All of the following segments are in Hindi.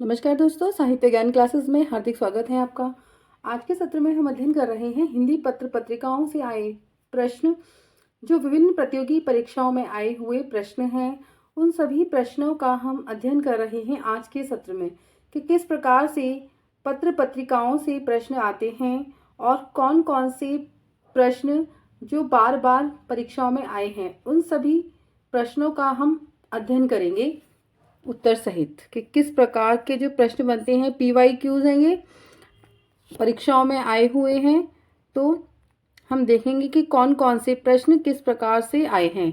नमस्कार दोस्तों, साहित्य ज्ञान क्लासेस में हार्दिक स्वागत है आपका। आज के सत्र में हम अध्ययन कर रहे हैं हिंदी पत्र पत्रिकाओं से आए प्रश्न। जो विभिन्न प्रतियोगी परीक्षाओं में आए हुए प्रश्न हैं, उन सभी प्रश्नों का हम अध्ययन कर रहे हैं आज के सत्र में कि किस प्रकार से पत्र पत्रिकाओं से प्रश्न आते हैं और कौन कौन से प्रश्न जो बार बार परीक्षाओं में आए हैं, उन सभी प्रश्नों का हम अध्ययन करेंगे उत्तर सहित कि किस प्रकार के जो प्रश्न बनते हैं। PYQs हैं, ये परीक्षाओं में आए हुए हैं। तो हम देखेंगे कि कौन कौन से प्रश्न किस प्रकार से आए हैं।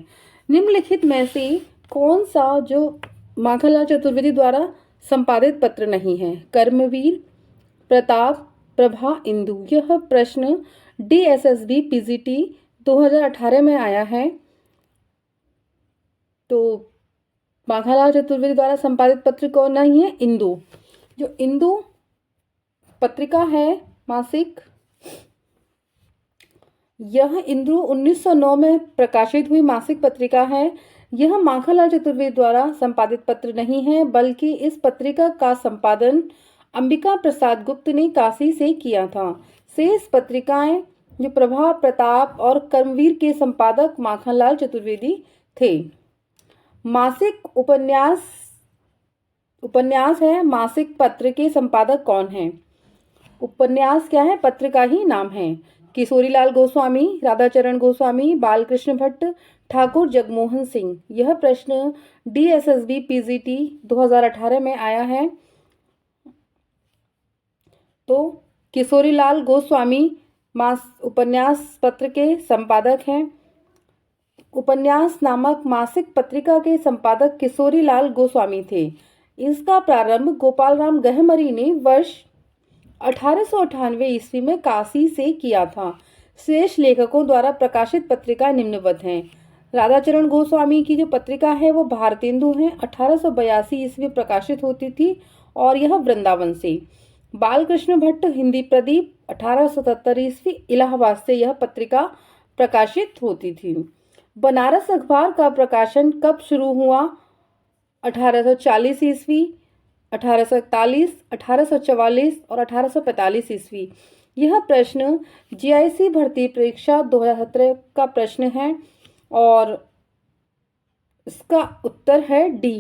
निम्नलिखित में से कौन सा जो माखनलाल चतुर्वेदी द्वारा संपादित पत्र नहीं है? कर्मवीर, प्रताप, प्रभा, इंदु। यह प्रश्न DSSB PGT 2018 में आया है। तो माखनलाल चतुर्वेदी द्वारा संपादित पत्र कौन नहीं है? इंदु। जो इंदु पत्रिका है मासिक, यह इंदु 1909 में प्रकाशित हुई मासिक पत्रिका है। यह माखनलाल चतुर्वेदी द्वारा संपादित पत्र नहीं है, बल्कि इस पत्रिका का संपादन अंबिका प्रसाद गुप्त ने काशी से किया था। शेष पत्रिकाएं जो प्रभा, प्रताप और कर्मवीर के संपादक माखनलाल चतुर्वेदी थे। मासिक उपन्यास है। मासिक पत्र के संपादक कौन हैं? उपन्यास क्या है? पत्र का ही नाम है। किशोरीलाल गोस्वामी, राधाचरण गोस्वामी, बालकृष्ण भट्ट, ठाकुर जगमोहन सिंह। यह प्रश्न DSSB PGT 2018 में आया है। तो किशोरीलाल गोस्वामी उपन्यास पत्र के संपादक हैं। उपन्यास नामक मासिक पत्रिका के संपादक किशोरीलाल गोस्वामी थे। इसका प्रारंभ गोपाल राम गहमरी ने वर्ष 1898 ईस्वी में काशी से किया था। शेष लेखकों द्वारा प्रकाशित पत्रिका निम्नवत हैं। राधाचरण गोस्वामी की जो पत्रिका है वो भारतेंदु है, 1882 ईस्वी प्रकाशित होती थी और यह वृंदावन से। बालकृष्ण भट्ट हिंदी प्रदीप, 1877 ईस्वी इलाहाबाद से यह पत्रिका प्रकाशित होती थी। बनारस अखबार का प्रकाशन कब शुरू हुआ? 1840 ईस्वी, 1841, 1844 और 1845 ईस्वी। यह प्रश्न GIC भर्ती परीक्षा 2017 का प्रश्न है और इसका उत्तर है D।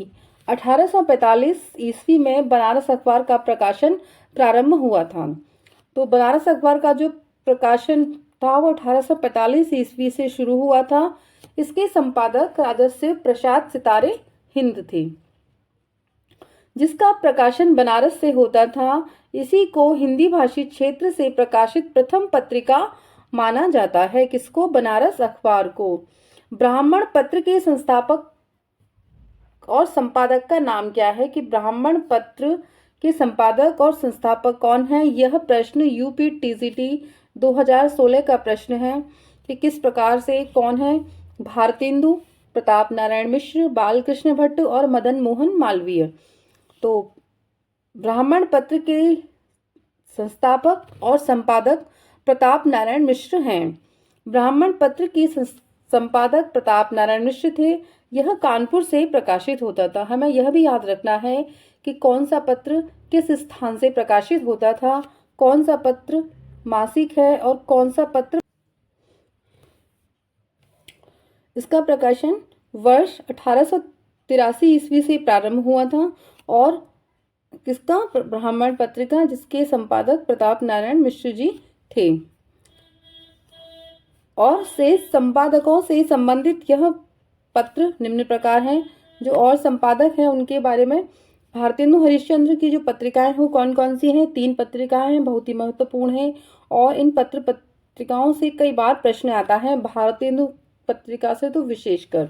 1845 ईस्वी में बनारस अखबार का प्रकाशन प्रारंभ हुआ था। तो बनारस अखबार का जो प्रकाशन था वो 1845 ईस्वी से शुरू हुआ था। इसके संपादक राजर्षि प्रसाद सितारे हिंद थे, जिसका प्रकाशन बनारस से होता था। इसी को हिंदी भाषी क्षेत्र से प्रकाशित प्रथम पत्रिका माना जाता है। किसको? बनारस अखबार को। ब्राह्मण पत्र के संस्थापक और संपादक का नाम क्या है? कि ब्राह्मण पत्र के संपादक और संस्थापक कौन है? यह प्रश्न UP TGT 2016 का प्रश्न है कि किस प्रकार से कौन है? भारतेंदु, प्रताप नारायण मिश्र, बालकृष्ण भट्ट और मदन मोहन मालवीय। तो ब्राह्मण पत्र के संस्थापक और संपादक प्रताप नारायण मिश्र हैं। ब्राह्मण पत्र के संपादक प्रताप नारायण मिश्र थे। यह कानपुर से प्रकाशित होता था। हमें यह भी याद रखना है कि कौन सा पत्र किस स्थान से प्रकाशित होता था, कौन सा पत्र मासिक है और कौन सा पत्र। इसका प्रकाशन वर्ष 1883 ईस्वी से प्रारंभ हुआ था और किसका? ब्राह्मण पत्रिका, जिसके संपादक प्रताप नारायण मिश्र जी थे। और शेष संपादकों से संबंधित यह पत्र निम्न प्रकार हैं। जो और संपादक हैं उनके बारे में, भारतेंदु हरिश्चंद्र की जो पत्रिकाएं हैं कौन कौन सी हैं? 3 पत्रिकाएं हैं, बहुत ही महत्वपूर्ण है और इन पत्रिकाओं से कई बार प्रश्न आता है। भारतेंदु पत्रिका से तो विशेषकर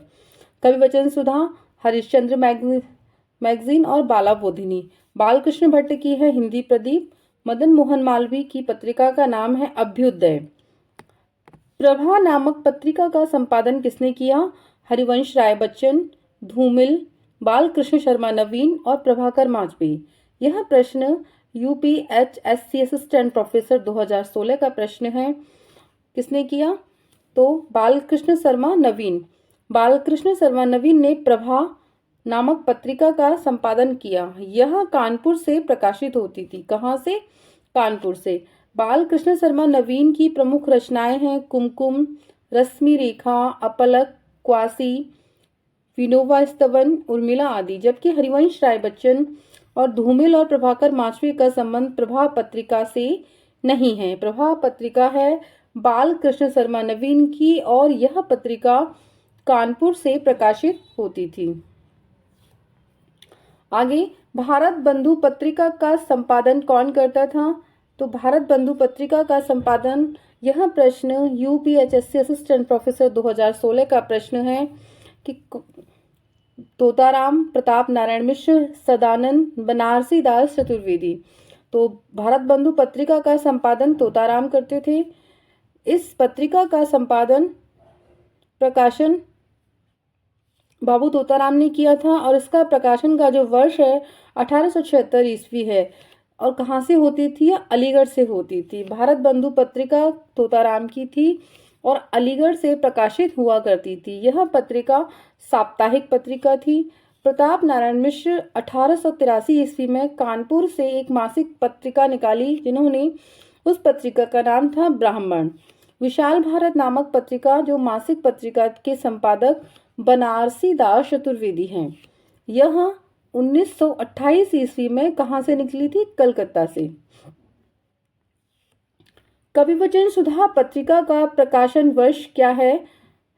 कवि वचन सुधा, हरिश्चंद्र मैगजीन और बाला बोधिनी। बालकृष्ण भट्ट की है हिंदी प्रदीप। मदन मोहन मालवीय की पत्रिका का नाम है अभ्युदय। प्रभा नामक पत्रिका का संपादन किसने किया? हरिवंश राय बच्चन, धूमिल, बालकृष्ण शर्मा नवीन और प्रभाकर माजपेयी। यह प्रश्न UPHSC असिस्टेंट प्रोफेसर 2016 का प्रश्न है। किसने किया? तो बालकृष्ण शर्मा नवीन। बालकृष्ण शर्मा नवीन ने प्रभा नामक पत्रिका का संपादन किया। यह कानपुर से प्रकाशित होती थी। कहाँ से? कानपुर से। बाल कृष्ण शर्मा नवीन की प्रमुख रचनाएं हैं कुमकुम, रश्मि रेखा, अपलक, क्वासी, विनोबा स्तवन, उर्मिला आदि। जबकि हरिवंश राय बच्चन और धूमिल और प्रभाकर माचवे का संबंध प्रभा पत्रिका से नहीं है। प्रभा पत्रिका है बाल कृष्ण शर्मा नवीन की और यह पत्रिका कानपुर से प्रकाशित होती थी। आगे, भारत बंधु पत्रिका का संपादन कौन करता था? तो भारत बंधु पत्रिका का संपादन, यह प्रश्न यूपीएचएससी असिस्टेंट प्रोफेसर 2016 का प्रश्न है कि तोताराम, प्रताप नारायण मिश्र, सदानंद, बनारसी दास चतुर्वेदी। तो भारत बंधु पत्रिका का संपादन तोताराम करते थे। इस पत्रिका का संपादन, प्रकाशन बाबू तोताराम ने किया था और इसका प्रकाशन का जो वर्ष है 1876 ईस्वी है। और कहाँ से होती थी? अलीगढ़ से होती थी। भारत बंधु पत्रिका तोताराम की थी और अलीगढ़ से प्रकाशित हुआ करती थी। यह पत्रिका साप्ताहिक पत्रिका थी। प्रताप नारायण मिश्र 1883 ईस्वी में कानपुर से एक मासिक पत्रिका निकाली, जिन्होंने उस पत्रिका का नाम था ब्राह्मण। विशाल भारत नामक पत्रिका, जो मासिक पत्रिका के संपादक बनारसी दास चतुर्वेदी हैं। यह 1928 ईस्वी में कहाँ से निकली थी? कलकत्ता से। कविवचन सुधा पत्रिका का प्रकाशन वर्ष क्या है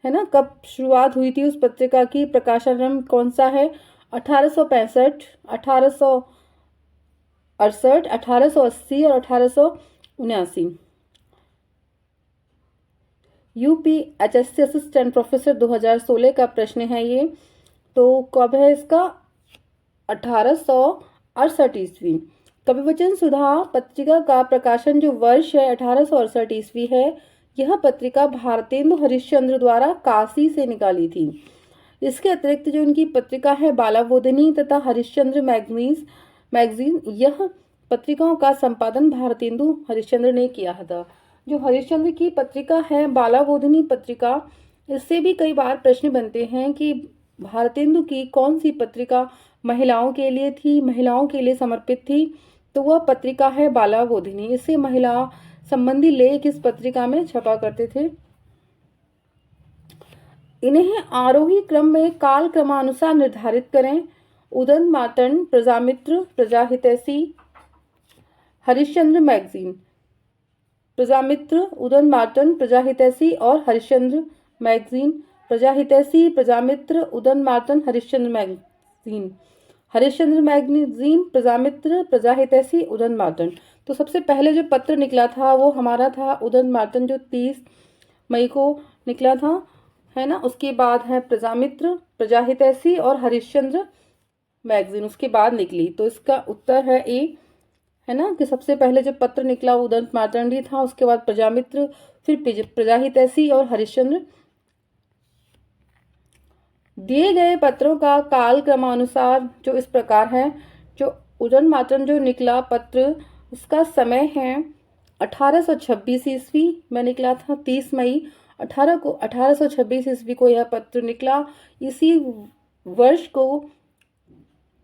ना? कब शुरुआत हुई थी उस पत्रिका की? प्रकाशन कौन सा है? 1865, 1868, 1880 और 1879। यूपीएचएससी असिस्टेंट प्रोफेसर 2016 का प्रश्न है ये। तो कब है इसका? 1868 ईस्वी। कविवचन सुधा पत्रिका का प्रकाशन जो वर्ष है 1868 ईस्वी है। यह पत्रिका भारतेंदु हरिश्चंद्र द्वारा काशी से निकाली थी। इसके अतिरिक्त जो इनकी पत्रिका है बालाबोधिनी तथा हरिश्चंद्र मैगजीन, यह पत्रिकाओं का संपादन भारतेंदु हरिश्चंद्र ने किया था। जो हरिश्चंद्र की पत्रिका है बालाबोधिनी पत्रिका, इससे भी कई बार प्रश्न बनते हैं कि भारतेंदु की कौन सी पत्रिका महिलाओं के लिए थी, महिलाओं के लिए समर्पित थी? तो वह पत्रिका है बालाबोधिनी। इससे महिला संबंधी लेख इस पत्रिका में छपा करते थे। इन्हें आरोही क्रम में काल क्रमानुसार निर्धारित करें। उदंत मार्तंड, प्रजामित्र, प्रजाहितैषी, हरिश्चंद्र मैगजीन। प्रजामित्र, उदंत मार्तंड, प्रजाहितैषी और Harishchandra magazine. Prajahitaishi, Prajamitra, Udant Martand, Harishchandra magazine. Harishchandra magazine, Prajamitra, Prajahitaishi, Udant Martand. तो सबसे पहले जो पत्र निकला था वो हमारा था उदंत मार्तंड, जो 30 मई को निकला था, है ना। उसके बाद है प्रजामित्र, प्रजाहितैषी और हरिश्चंद्र मैगजीन उसके बाद निकली। तो इसका उत्तर है ए, है ना, कि सबसे पहले जो पत्र निकला वो उदंत मार्तंड ही था, उसके बाद प्रजामित्र, फिर प्रजाहितैषी और हरिश्चंद्र। दिए गए पत्रों का काल क्रमानुसार जो इस प्रकार है। जो उदंत मार्तंड जो निकला पत्र, उसका समय है 1826 ईस्वी में निकला था। 30 मई 1826 ईस्वी को यह पत्र निकला। इसी वर्ष को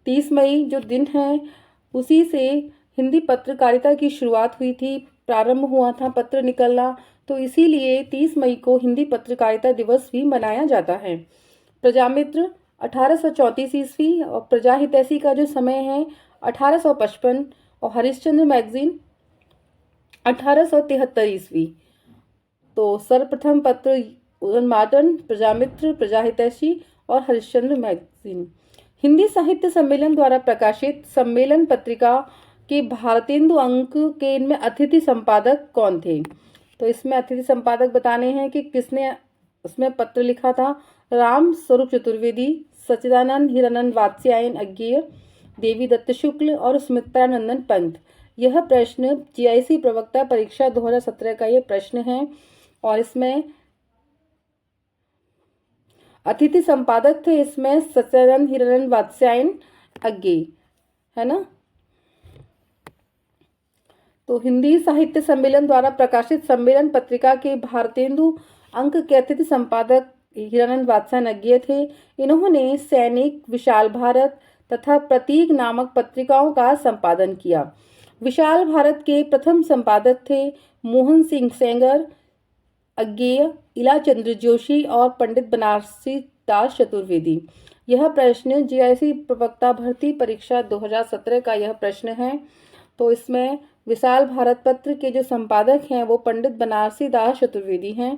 30 मई जो दिन है, उसी से हिंदी पत्रकारिता की शुरुआत हुई थी, प्रारंभ हुआ था पत्र निकलना। तो इसीलिए 30 मई को हिंदी पत्रकारिता दिवस भी मनाया जाता है। प्रजामित्र 1834 ईस्वी और प्रजाहितैषी का जो समय है 1855 और हरिश्चंद्र मैगजीन 1873 ईस्वी। तो सर्वप्रथम पत्र उदंत मार्तंड, प्रजामित्र, प्रजाहितैषी और हरिश्चंद्र मैगजीन। हिंदी साहित्य सम्मेलन द्वारा प्रकाशित सम्मेलन पत्रिका के भारतेंदु अंक के इनमें अतिथि संपादक कौन थे? तो इसमें अतिथि संपादक बताने हैं कि किसने उसमें पत्र लिखा था। राम स्वरूप चतुर्वेदी, सच्चिदानंद हीरानंद वात्स्यायन अज्ञेय, देवी दत्त शुक्ल और सुमित्रा नंदन पंत। यह प्रश्न जीआईसी प्रवक्ता परीक्षा 2017 का ये प्रश्न है और इसमें अतिथि संपादक थे इसमें सच्चिदानंद हीरानंद वात्स्यायन अज्ञेय, है ना। तो हिंदी साहित्य सम्मेलन द्वारा प्रकाशित सम्मेलन पत्रिका के भारतेंदु अंक के अतिथि संपादक हीरानंद बादशाहनज्ञ थे। इन्होंने सैनिक, विशाल भारत तथा प्रतीक नामक पत्रिकाओं का संपादन किया। विशाल भारत के प्रथम संपादक थे मोहन सिंह सेंगर, अज्ञेय, इला चंद्र जोशी और पंडित बनारसी दास चतुर्वेदी। यह प्रश्न जीआईसी प्रवक्ता भर्ती परीक्षा 2017 का यह प्रश्न है। तो इसमें विशाल भारत पत्र के जो संपादक हैं वो पंडित बनारसी दास चतुर्वेदी हैं।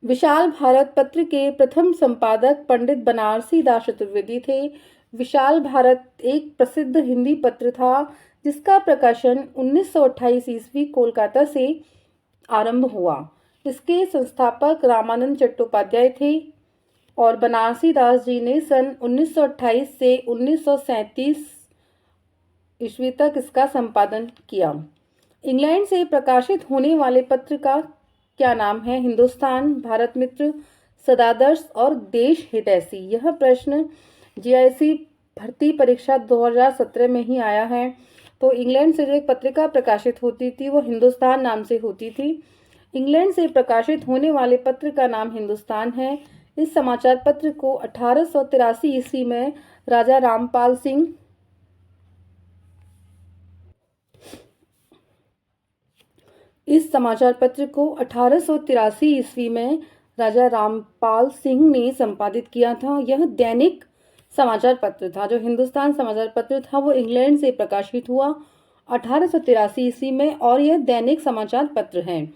विशाल भारत पत्र के प्रथम संपादक पंडित बनारसी दास चतुर्वेदी थे। विशाल भारत एक प्रसिद्ध हिंदी पत्र था जिसका प्रकाशन 1928 ईस्वी कोलकाता से आरंभ हुआ। इसके संस्थापक रामानंद चट्टोपाध्याय थे और बनारसी दास जी ने सन 1928 से 1937 ईस्वी तक इसका संपादन किया। इंग्लैंड से प्रकाशित होने वाले पत्र का क्या नाम है? हिंदुस्तान, भारत मित्र, सदादर्श और देश हितैषी। यह प्रश्न जीआईसी भर्ती परीक्षा 2017 में ही आया है। तो इंग्लैंड से जो एक पत्रिका प्रकाशित होती थी वो हिंदुस्तान नाम से होती थी। इंग्लैंड से प्रकाशित होने वाले पत्र का नाम हिंदुस्तान है। इस समाचार पत्र को 1883 ईस्वी में राजा रामपाल सिंह में राजा रामपाल सिंह ने संपादित किया था। यह दैनिक समाचार पत्र था। जो हिंदुस्तान समाचार पत्र था वो इंग्लैंड से प्रकाशित हुआ 1883 ईस्वी में और यह दैनिक समाचार पत्र है।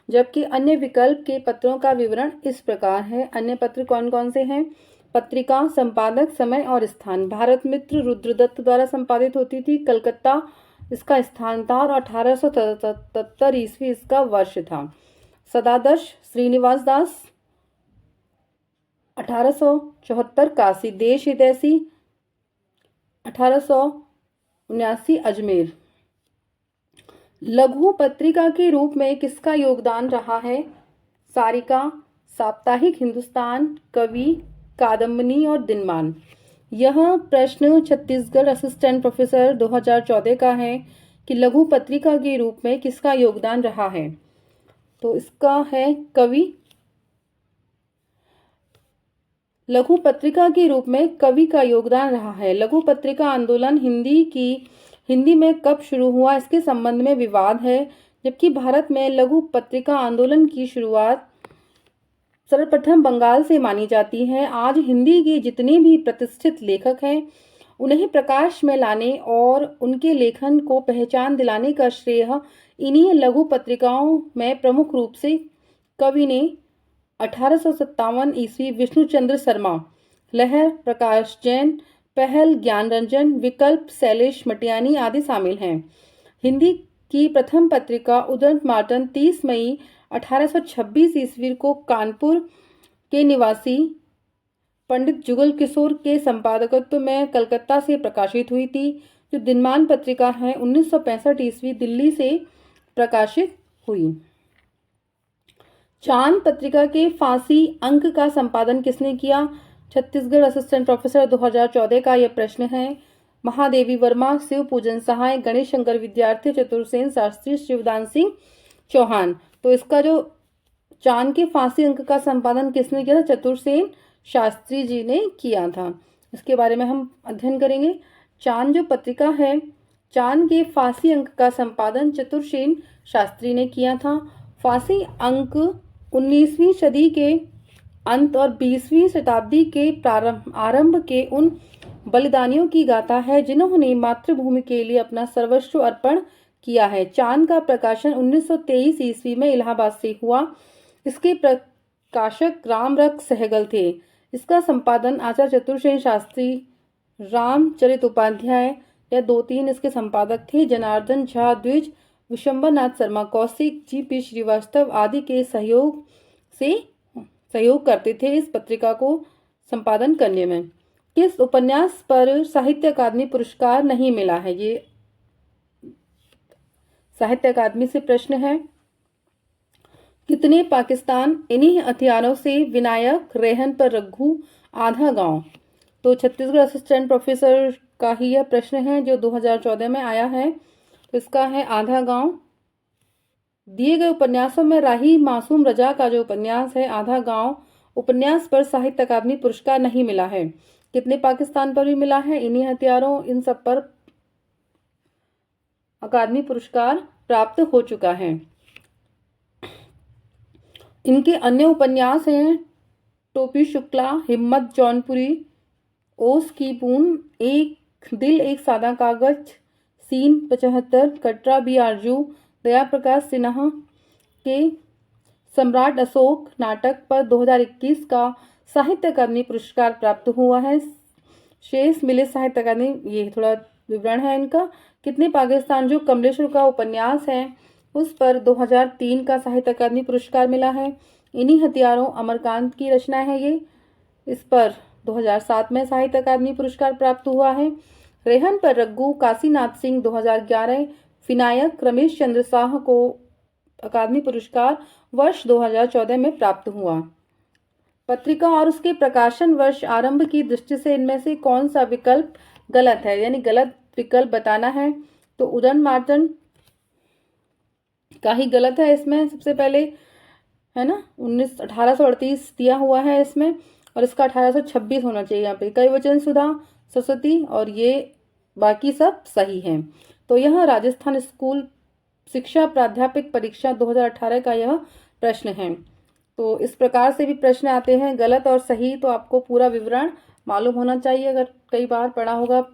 जबकि अन्य विकल्प के पत्रों का विवरण इस प्रकार है। अन्य पत्र कौन कौन से हैं? पत्रिका, संपादक, समय और स्थान। भारत मित्र रुद्रदत्त द्वारा संपादित होती थी, कलकत्ता इसका स्थान था और 1877 ईस्वी इसका वर्ष था। सदादर्श श्रीनिवास दास 1874 काशी, देश हितैषी 1879 अजमेर। लघु पत्रिका के रूप में किसका योगदान रहा है? सारिका, साप्ताहिक हिंदुस्तान, कवि, कादम्बनी और दिनमान। यह प्रश्न छत्तीसगढ़ असिस्टेंट प्रोफेसर 2014 का है कि लघु पत्रिका के रूप में किसका योगदान रहा है। तो इसका है कवि। लघु पत्रिका के रूप में कवि का योगदान रहा है। लघु पत्रिका आंदोलन हिंदी में कब शुरू हुआ, इसके संबंध में विवाद है। जबकि भारत में लघु पत्रिका आंदोलन की शुरुआत सर्वप्रथम बंगाल से मानी जाती है। आज हिंदी के जितने भी प्रतिष्ठित लेखक हैं उन्हें प्रकाश में लाने और उनके लेखन को पहचान दिलाने का श्रेय इन्हीं लघु पत्रिकाओं में प्रमुख रूप से कवि ने 1857 ईस्वी विष्णुचंद्र शर्मा, लहर प्रकाश जैन, पहल ज्ञानरंजन, विकल्प शैलेश मटियानी आदि शामिल हैं। हिंदी की प्रथम पत्रिका उदंत मार्टन 30 मई 1826 ईस्वी को कानपुर के निवासी पंडित जुगल किशोर के संपादकत्व में कलकत्ता से प्रकाशित हुई थी। जो दिनमान पत्रिका है 1965 ईस्वी दिल्ली से प्रकाशित हुई। चांद पत्रिका के फांसी अंक का संपादन किसने किया? छत्तीसगढ़ असिस्टेंट प्रोफेसर 2014 का यह प्रश्न है। महादेवी वर्मा, शिव पूजन सहाय, गणेश शंकर विद्यार्थी, चतुर्सेन शास्त्री, शिवदान सिंह चौहान। तो इसका जो चांद के फांसी अंक का संपादन किसने किया था? चतुर्सेन शास्त्री जी ने किया था। इसके बारे में हम अध्ययन करेंगे। चांद जो पत्रिका है, चांद के फांसी अंक का संपादन चतुर्सेन शास्त्री ने किया था। फांसी अंक 19वीं सदी के अंत और 20वीं शताब्दी के आरंभ के उन बलिदानियों की गाथा है जिन्होंने मातृभूमि के लिए अपना सर्वस्व अर्पण किया है। चांद का प्रकाशन 1923 ईस्वी में इलाहाबाद से हुआ। इसके प्रकाशक रामरख सहगल थे। इसका संपादन आचार्य चतुर्सेन शास्त्री, रामचरित उपाध्याय या 2-3 इसके संपादक थे। जनार्दन झा द्विज, विशंबरनाथ शर्मा कौशिक, जी.पी. श्रीवास्तव आदि के सहयोग करते थे इस पत्रिका को संपादन करने में। किस उपन्यास पर साहित्य अकादमी पुरस्कार नहीं मिला है? ये साहित्य अकादमी से प्रश्न है। कितने पाकिस्तान इन्हीं हथियारों से विनायक, रेहन पर रघु, आधा गांव। तो छत्तीसगढ़ असिस्टेंट प्रोफेसर का ही यह प्रश्न है जो 2014 में आया है। तो इसका है आधा गांव। दिए गए उपन्यासों में राही मासूम रजा का जो उपन्यास है आधा गांव उपन्यास पर साहित्य अकादमी पुरस्कार नहीं मिला है। कितने पाकिस्तान पर भी मिला है? इन्हीं हथियारों इन सब पर अकादमी पुरस्कार प्राप्त हो चुका है। इनके अन्य उपन्यास हैं टोपी शुक्ला, हिम्मत जौनपुरी, ओस की बूंद, एक दिल एक सादा कागज, सीन 75, कटरा बी आरजू, दया प्रकाश सिन्हा के सम्राट अशोक नाटक पर 2021 का साहित्य अकादमी पुरस्कार प्राप्त हुआ है। शेष मिले साहित्य अकादमी, ये थोड़ा विवरण है इनका। कितने पाकिस्तान जो कमलेश्वर का उपन्यास है उस पर 2003 का साहित्य अकादमी पुरस्कार मिला है। इन्हीं हथियारों अमरकांत की रचना है ये, इस पर 2007 में साहित्य अकादमी पुरस्कार प्राप्त हुआ है। रेहन पर रग्गू काशीनाथ सिंह 2011, विनायक रमेश चंद्र शाह को अकादमी पुरस्कार वर्ष 2014 में प्राप्त हुआ। पत्रिका और उसके प्रकाशन वर्ष आरंभ की दृष्टि से इनमें से कौन सा विकल्प गलत है, यानी गलत विकल्प बताना है। तो उदयन मार्तंड का ही गलत है इसमें सबसे पहले, है ना। 1838 दिया हुआ है इसमें और इसका 1826 होना चाहिए यहाँ पे। कई वचन सुधा सरस्वती और ये बाकी सब सही हैं। तो यह राजस्थान स्कूल शिक्षा प्राध्यापक परीक्षा 2018 का यह प्रश्न है। तो इस प्रकार से भी प्रश्न आते हैं गलत और सही, तो आपको पूरा विवरण मालूम होना चाहिए। अगर कई बार पढ़ा होगा,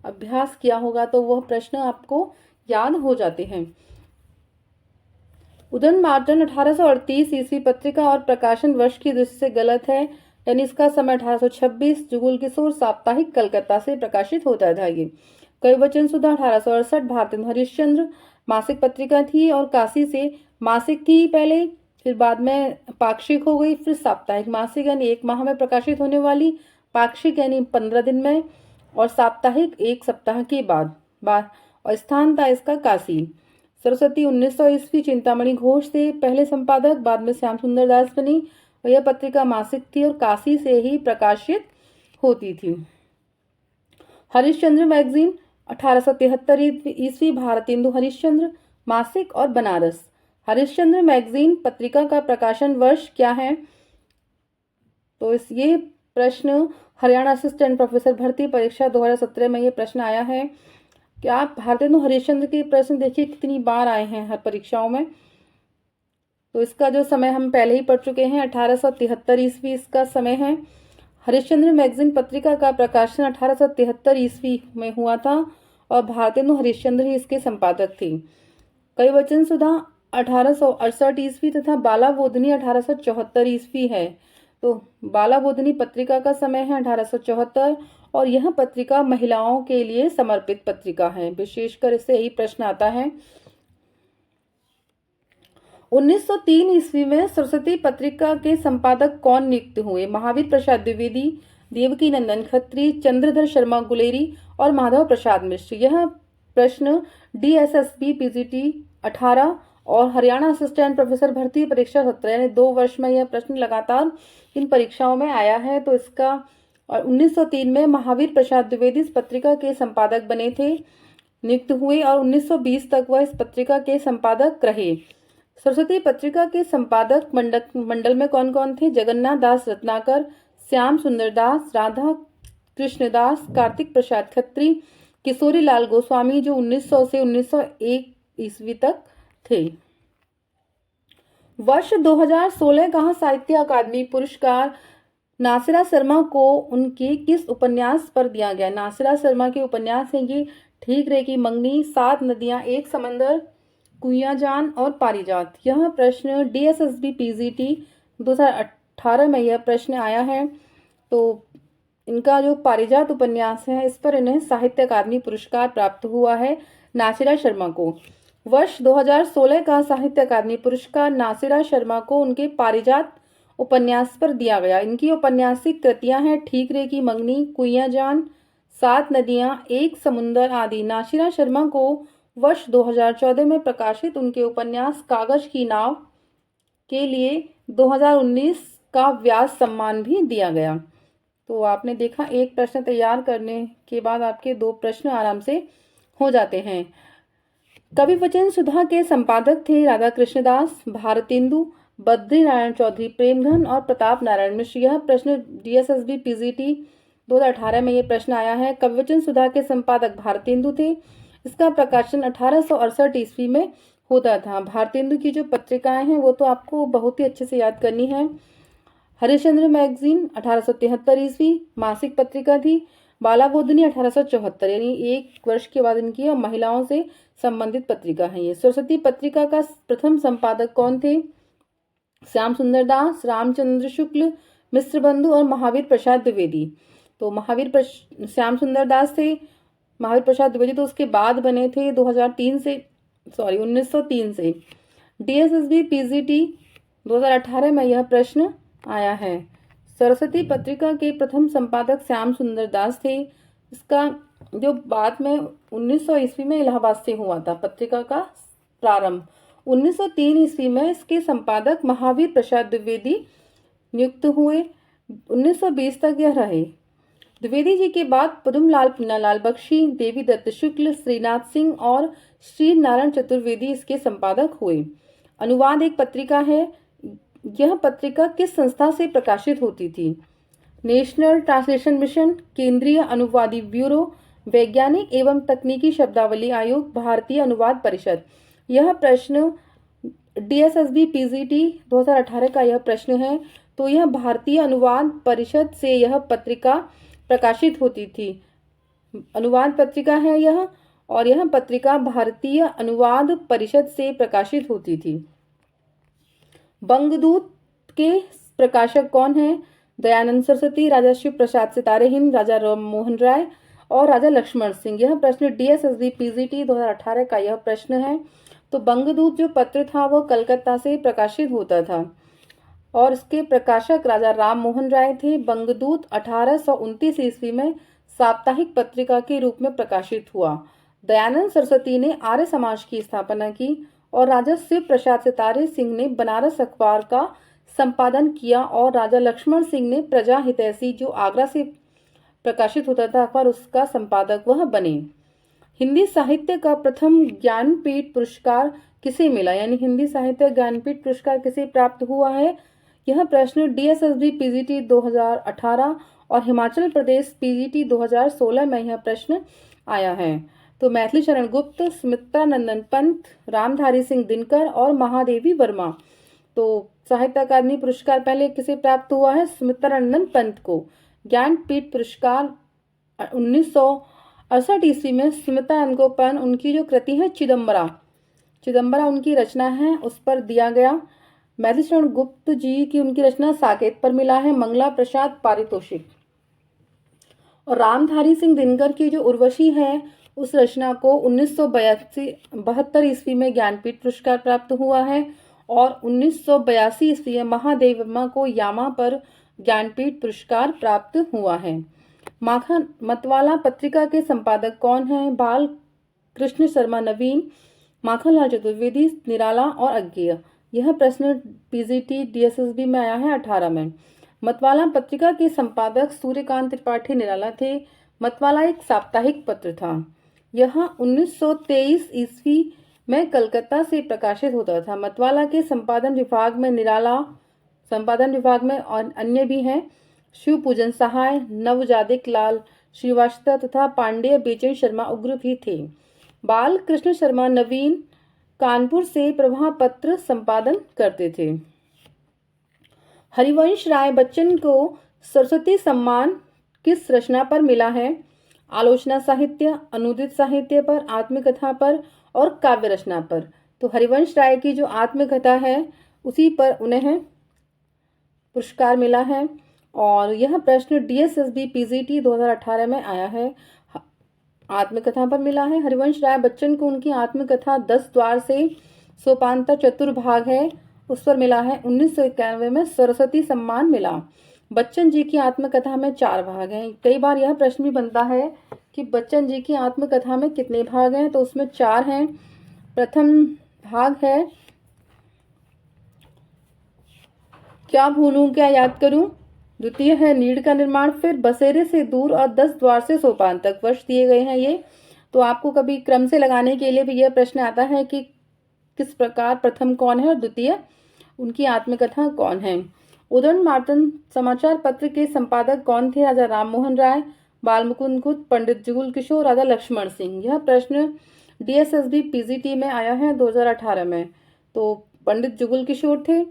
अभ्यास किया होगा तो वह प्रश्न आपको याद हो जाते हैं। उदयन मार्तंड 1838 ईस्वी पत्रिका और प्रकाशन वर्ष की दृष्टि से गलत है, यानी इसका समय 1826 जुगुल किशोर साप्ताहिक कलकत्ता से प्रकाशित होता था। ये कई वचन सुधा 1868 भारतेंदु हरिश्चंद्र मासिक पत्रिका थी और काशी से मासिक थी पहले, फिर बाद में पाक्षिक हो गई, फिर साप्ताहिक। मासिक यानी 1 माह में प्रकाशित होने वाली, पाक्षिक यानी 15 दिन में, और साप्ताहिक 1 सप्ताह के बाद और स्थान था इसका काशी। सरस्वती 1900 ईस्वी चिंतामणि घोष से पहले संपादक, बाद में श्याम सुंदर दास बनी और यह पत्रिका मासिक थी और काशी से ही प्रकाशित होती थी। हरिश्चंद्र मैगजीन 1873 ईस्वी भारतेंदु हरिश्चंद्र मासिक और बनारस। हरिश्चंद्र मैगजीन पत्रिका का प्रकाशन वर्ष क्या है? तो ये प्रश्न हरियाणा असिस्टेंट प्रोफेसर भर्ती परीक्षा 2017 में ये प्रश्न आया है। क्या आप भारतेंदु हरिश्चंद्र के प्रश्न देखिए कितनी बार आए हैं हर परीक्षाओं में। तो इसका जो समय हम पहले ही पढ़ चुके हैं, 1873 ईस्वी इसका समय है। हरिश्चंद्र मैगजीन पत्रिका का प्रकाशन 1873 ईस्वी में हुआ था और भारतेंदु हरिश्चंद्र ही इसके संपादक थे। कई वचन सुधा 1868 ईस्वी तथा बाला बोधनी 1874 ईस्वी है। तो बाला बोधनी पत्रिका का समय है 1874 और यह पत्रिका महिलाओं के लिए समर्पित पत्रिका है, विशेषकर इससे यही प्रश्न आता है। 1903 ईस्वी में सरस्वती पत्रिका के संपादक कौन नियुक्त हुए? महावीर प्रसाद द्विवेदी, देवकी नंदन खत्री, चंद्रधर शर्मा गुलेरी और माधव प्रसाद मिश्र। यह प्रश्न DSSB PGT 18 और हरियाणा असिस्टेंट प्रोफेसर भर्ती परीक्षा 17 यानी 2 वर्ष में यह प्रश्न लगातार इन परीक्षाओं में आया है। तो इसका और 1903 में महावीर प्रसाद द्विवेदी इस पत्रिका के संपादक बने थे, नियुक्त हुए और 1920 तक वह इस पत्रिका के संपादक रहे। सरस्वती पत्रिका के संपादक मंडल में कौन कौन थे? जगन्नाथ दास रत्नाकर, श्याम सुंदर दास, राधा कृष्णदास, कार्तिक प्रसाद खत्री, किशोरी लाल गोस्वामी जो 1900 से 1901 ईस्वी तक थे। वर्ष 2016 का साहित्य अकादमी पुरस्कार नासिरा शर्मा को उनके किस उपन्यास पर दिया गया? नासिरा शर्मा के उपन्यास हैं ये ठीक रे की मंगनी, 7 नदियां एक समंदर, कुइया जान और पारिजात। यह प्रश्न DSSB PGT 2018 में यह प्रश्न आया है। तो इनका जो पारिजात उपन्यास है इस पर इन्हें साहित्य अकादमी पुरस्कार प्राप्त हुआ है नासिरा शर्मा को। वर्ष 2016 का साहित्य अकादमी पुरस्कार नासिरा शर्मा को उनके पारिजात उपन्यास पर दिया गया। इनकी औपन्यासिक कृतियां हैं ठीक रे की मंगनी, कुइया जान, 7 नदियां एक समुंदर आदि। नासिरा शर्मा को वर्ष 2014 में प्रकाशित उनके उपन्यास कागज की नाव के लिए 2019 का व्यास सम्मान भी दिया गया। तो आपने देखा एक प्रश्न तैयार करने के बाद आपके 2 प्रश्न आराम से हो जाते हैं। कवि वचन सुधा के संपादक थे राधा कृष्णदास, भारतेंदु, बद्री नारायण चौधरी, प्रेमधन और प्रताप नारायण मिश्र। यह प्रश्न DSSB PGT 2018 में ये प्रश्न आया है। कविवचन सुधा के संपादक भारतेंदु थे। इसका प्रकाशन 1868 ईस्वी में होता था। भारतेंदु की जो पत्रिकाएं हैं वो तो आपको बहुत ही अच्छे से याद करनी है। हरिश्चंद्र मैगजीन 1873 ईस्वी मासिक पत्रिका थी। बालाबोधिनी 1874, यानी एक वर्ष के बाद इनकी, और महिलाओं से संबंधित पत्रिका है ये। सरस्वती पत्रिका का प्रथम संपादक कौन थे? श्याम सुंदर दास, रामचंद्र शुक्ल, मिश्र बंधु और महावीर प्रसाद द्विवेदी। तो श्याम सुंदर दास थे। महावीर प्रसाद द्विवेदी तो उसके बाद बने थे 1903 से। DSSB PGT 2018 में यह प्रश्न आया है। सरस्वती पत्रिका के प्रथम संपादक श्याम सुंदर दास थे। इसका जो बाद में 1900 ईस्वी में इलाहाबाद से हुआ था पत्रिका का प्रारंभ। 1903 ईस्वी में इसके संपादक महावीर प्रसाद द्विवेदी नियुक्त हुए। 1920 तक यह रहे। द्विवेदी जी के बाद पदुमलाल पुन्नालाल बख्शी, देवी दत्त शुक्ल, श्रीनाथ सिंह और श्री नारायण चतुर्वेदी इसके संपादक हुए। अनुवाद एक पत्रिका है। यह पत्रिका किस संस्था से प्रकाशित होती थी? नेशनल ट्रांसलेशन मिशन, केंद्रीय अनुवादी ब्यूरो, वैज्ञानिक एवं तकनीकी शब्दावली आयोग, भारतीय अनुवाद परिषद। यह प्रश्न DSSB PGT 2018 का यह प्रश्न है। तो यह भारतीय अनुवाद परिषद से यह पत्रिका प्रकाशित होती थी। अनुवाद पत्रिका है यह, और यह पत्रिका भारतीय अनुवाद परिषद से प्रकाशित होती थी। बंगदूत के प्रकाशक कौन हैं? दयानंद सरस्वती, राजा शिव प्रसाद सितारे हिंद, राजा राम मोहन राय और राजा लक्ष्मण सिंह। यह प्रश्न DSSB PGT 2018 का यह प्रश्न है। तो बंगदूत जो पत्र था वो कलकत्ता से प्रकाशित होता था और इसके प्रकाशक राजा राम मोहन राय थे। बंगदूत 1829 ईस्वी में साप्ताहिक पत्रिका के रूप में प्रकाशित हुआ। दयानंद सरस्वती ने आर्य समाज की स्थापना की और राजा शिव प्रसाद सितारे सिंह ने बनारस अखबार का संपादन किया और राजा लक्ष्मण सिंह ने प्रजा हितैषी जो आगरा से प्रकाशित होता था अखबार, उसका संपादक वह बने। हिंदी साहित्य का प्रथम ज्ञानपीठ पुरस्कार किसे मिला? यानी हिंदी साहित्य ज्ञानपीठ पुरस्कार किसे प्राप्त हुआ है? यह प्रश्न DSSB PGT 2018 और हिमाचल प्रदेश PGT 2016 में यह प्रश्न आया है। तो मैथिली शरण गुप्त, सुमित्रा नंदन पंत, रामधारी सिंह दिनकर और महादेवी वर्मा। तो साहित्य अकादमी पुरस्कार पहले किसे प्राप्त हुआ है? सुमित्रा नंदन पंत को। ज्ञानपीठ पुरस्कार 1968 ईस्वी में सुमित्रा नंदन पंत, उनकी जो कृति है चिदम्बरा उनकी रचना है, उस पर दिया गया। मैथिली शरण गुप्त जी की उनकी रचना साकेत पर मिला है मंगला प्रसाद पारितोषिक। और रामधारी सिंह दिनकर की जो उर्वशी है उस रचना को 1972 ईस्वी में ज्ञानपीठ पुरस्कार प्राप्त हुआ है और 1982 ईस्वी में महादेव वर्मा को यामा पर ज्ञानपीठ पुरस्कार प्राप्त हुआ है। माखन मतवाला पत्रिका के संपादक कौन हैं? बाल कृष्ण शर्मा नवीन, माखनलाल चतुर्वेदी, निराला और अज्ञेय। यह प्रश्न PGT DSSB में आया है 18 में। मतवाला पत्रिका के संपादक सूर्यकांत त्रिपाठी निराला थे। मतवाला एक साप्ताहिक पत्र था। यह 1923 ईस्वी में कलकत्ता से प्रकाशित होता था। मतवाला के संपादन विभाग में निराला, संपादन विभाग में और अन्य भी हैं शिव पूजन सहाय, नवजादिक लाल श्रीवास्तव तथा पांडेय बेचन शर्मा उग्र भी थे। बाल कृष्ण शर्मा नवीन कानपुर से प्रभा पत्र संपादन करते थे। हरिवंश राय बच्चन को सरस्वती सम्मान किस रचना पर मिला है? आलोचना साहित्य, अनुदित साहित्य पर, आत्मकथा पर और काव्य रचना पर। तो हरिवंश राय की जो आत्मकथा है उसी पर उन्हें पुरस्कार मिला है और यह प्रश्न DSSB PGT 2018 में आया है। आत्मकथा पर मिला है। हरिवंश राय बच्चन को उनकी आत्मकथा 10 द्वार से सोपांतर चतुर्भाग है, उस पर मिला है। 1991 में सरस्वती सम्मान मिला। बच्चन जी की आत्मकथा में 4 भाग हैं। कई बार यह प्रश्न भी बनता है कि बच्चन जी की आत्मकथा में कितने भाग हैं, तो उसमें 4 हैं। प्रथम भाग है क्या भूलूं क्या याद करूं, द्वितीय है नीड़ का निर्माण, फिर बसेरे से दूर और 10 द्वार से सोपान तक। वर्ष दिए गए हैं ये तो आपको कभी क्रम से लगाने के लिए भी यह प्रश्न आता है कि किस प्रकार प्रथम कौन है और द्वितीय उनकी आत्मकथा कौन है। उदयन मार्तन समाचार पत्र के संपादक कौन थे? राजा राममोहन राय, बाल मुकुंद गुप्त, पंडित जुगुल किशोर, राजा लक्ष्मण सिंह। यह प्रश्न DSSB PGT में आया है 2018 में। तो पंडित जुगुल किशोर थे।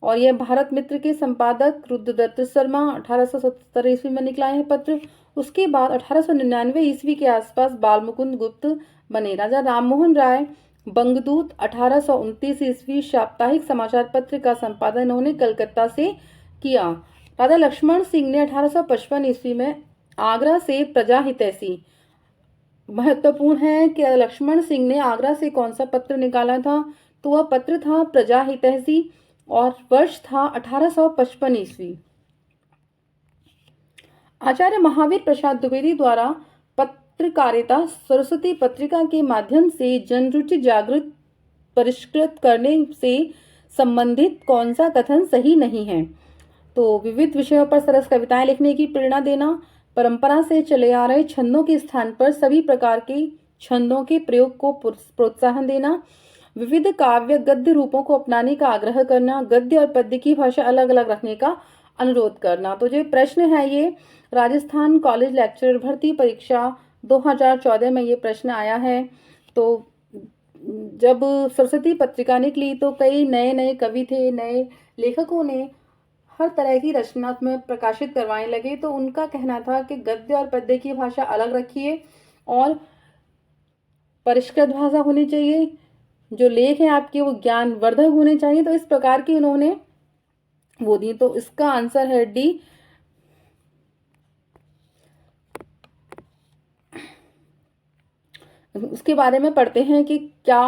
और यह भारत मित्र के संपादक रुद्रदत्त शर्मा 1877 ईस्वी में निकला है पत्र। उसके बाद 1899 ईस्वी के आसपास बाल मुकुंद गुप्त बने। राजा राममोहन राय बंगदूत 1829 ईस्वी साप्ताहिक समाचार पत्र का संपादन इन्होंने कलकत्ता से किया। राजा लक्ष्मण सिंह ने 1855 ईस्वी में आगरा से प्रजा हितैषी। महत्वपूर्ण है कि लक्ष्मण सिंह ने आगरा से कौन सा पत्र निकाला था? तो वह पत्र था प्रजा हितैषी और वर्ष था 1855 ईस्वी। आचार्य महावीर प्रसाद द्विवेदी द्वारा पत्रकारिता सरस्वती पत्रिका के माध्यम से जनरुचि जागृत परिष्कृत करने से संबंधित कौन सा कथन सही नहीं है? तो विविध विषयों पर सरस कविताएं लिखने की प्रेरणा देना, परंपरा से चले आ रहे छंदों के स्थान पर सभी प्रकार के छंदों के प्रयोग को प्रोत्साहन देना, विविध काव्य गद्य रूपों को अपनाने का आग्रह करना, गद्य और पद्य की भाषा अलग अलग रखने का अनुरोध करना। तो जो प्रश्न है ये राजस्थान कॉलेज लेक्चरर भर्ती परीक्षा 2014 में ये प्रश्न आया है। तो जब सरस्वती पत्रिका निकली तो कई नए नए कवि थे, नए लेखकों ने हर तरह की रचनात्मक प्रकाशित करवाने लगे। तो उनका कहना था कि गद्य और पद्य की भाषा अलग रखिए और परिष्कृत भाषा होनी चाहिए, जो लेख है आपके वो ज्ञानवर्धक होने चाहिए। तो इस प्रकार की उन्होंने वो दी। तो इसका आंसर है डी। उसके बारे में पढ़ते हैं कि क्या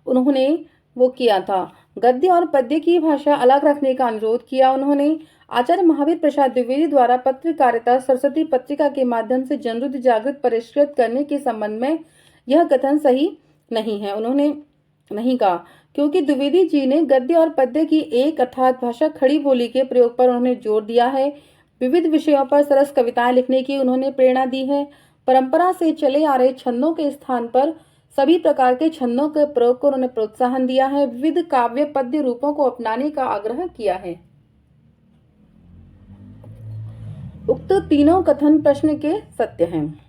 उन्होंने वो किया था। गद्य और पद्य की भाषा अलग रखने का अनुरोध किया उन्होंने। आचार्य महावीर प्रसाद द्विवेदी द्वारा पत्रकारिता सरस्वती पत्रिका के माध्यम से जनरुचि जागृत परिष्कृत करने के संबंध में यह कथन सही नहीं है। उन्होंने नहीं कहा क्योंकि द्विवेदी जी ने गद्य और पद्य की एक अर्थात भाषा खड़ी बोली के प्रयोग पर उन्होंने जोर दिया है। विविध विषयों पर सरस कविताएं लिखने की उन्होंने प्रेरणा दी है। परंपरा से चले आ रहे छंदों के स्थान पर सभी प्रकार के छंदों के प्रयोग को उन्होंने प्रोत्साहन दिया है। विविध काव्य पद्य रूपों को अपनाने का आग्रह किया है। उक्त तीनों कथन प्रश्न के सत्य हैं।